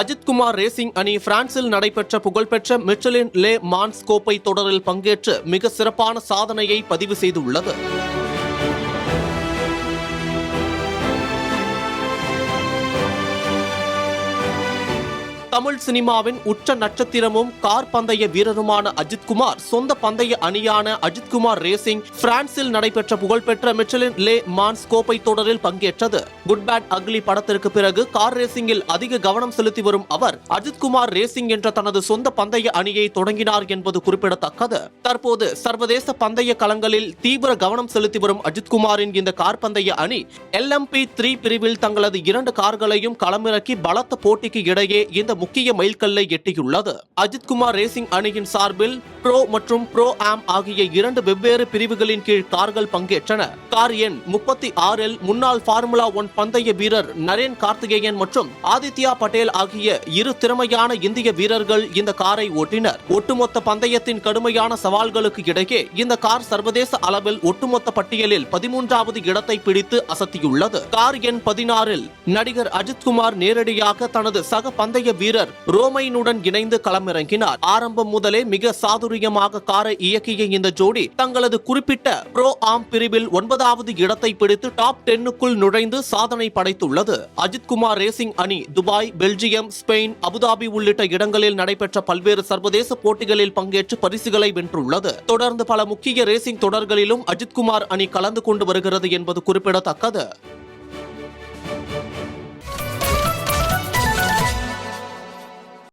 Ajithkumar racing அணி பிரான்சில் நடைபெற்ற புகழ்பெற்ற மிச்சலின் லே மான்ஸ் கோப்பை தொடரில் பங்கேற்று மிக சிறப்பான சாதனையை பதிவு செய்துள்ளது. தமிழ் சினிமாவின் உச்ச நட்சத்திரமும் கார் பந்தய வீரருமான அஜித்குமார் சொந்த பந்தய அணியான அஜித்குமார் ரேசிங் பிரான்சில் நடைபெற்ற புகழ்பெற்ற மிச்சலின் லே மான்ஸ் கோப்பை தொடரில் பங்கேற்றது. குட் பேட் அக்லி படத்திற்கு பிறகு கார் ரேசிங்கில் அதிக கவனம் செலுத்தி வரும் அவர் அஜித்குமார் ரேசிங் என்ற தனது சொந்த பந்தய அணியை தொடங்கினார் என்பது குறிப்பிடத்தக்கது. தற்போது சர்வதேச பந்தய களங்களில் தீவிர கவனம் செலுத்தி வரும் அஜித்குமாரின் இந்த கார் பந்தய அணி LMP3 பிரிவில் தங்களது 2 கார்களையும் களமிறக்கி பலத்த போட்டிக்கு இடையே இந்த முக்கிய மைல்கல்லை எட்டியுள்ளது. அஜித்குமார் ரேசிங் அணியின் சார்பில் ப்ரோ மற்றும் ப்ரோ ஆம் ஆகிய 2 வெவ்வேறு பிரிவுகளின் கீழ் கார்கள் பங்கேற்றன. கார் எண் 36இல் முன்னாள் ஃபார்முலா 1 பந்தய வீரர் நரேன் கார்த்திகேயன் மற்றும் ஆதித்யா பட்டேல் ஆகிய 2 திறமையான இந்திய வீரர்கள் இந்த காரை ஓட்டினர். ஒட்டுமொத்த பந்தயத்தின் கடுமையான சவால்களுக்கு இடையே இந்த கார் சர்வதேச அளவில் ஒட்டுமொத்த பட்டியலில் 13வது இடத்தை பிடித்து அசத்தியுள்ளது. கார் எண் 16இல் நடிகர் அஜித்குமார் நேரடியாக தனது சக பந்தய வீரர் ரோமைனுடன் இணைந்து களமிறங்கினார். ஆரம்பம் முதலே மிக சாதுரியமாக காரை இயக்கிய இந்த ஜோடி தங்களது குறிப்பிட்ட ப்ரோ ஆம் பிரிவில் 9வது இடத்தை பிடித்து டாப் 10க்குள் நுழைந்து சாதனை படைத்துள்ளது. அஜித்குமார் ரேசிங் அணி துபாய், பெல்ஜியம், ஸ்பெயின், அபுதாபி உள்ளிட்ட இடங்களில் நடைபெற்ற பல்வேறு சர்வதேச போட்டிகளில் பங்கேற்று பரிசுகளை வென்றுள்ளது. தொடர்ந்து பல முக்கிய ரேசிங் தொடர்களிலும் அஜித்குமார் அணி கலந்து கொண்டு வருகிறது என்பது குறிப்பிடத்தக்கது.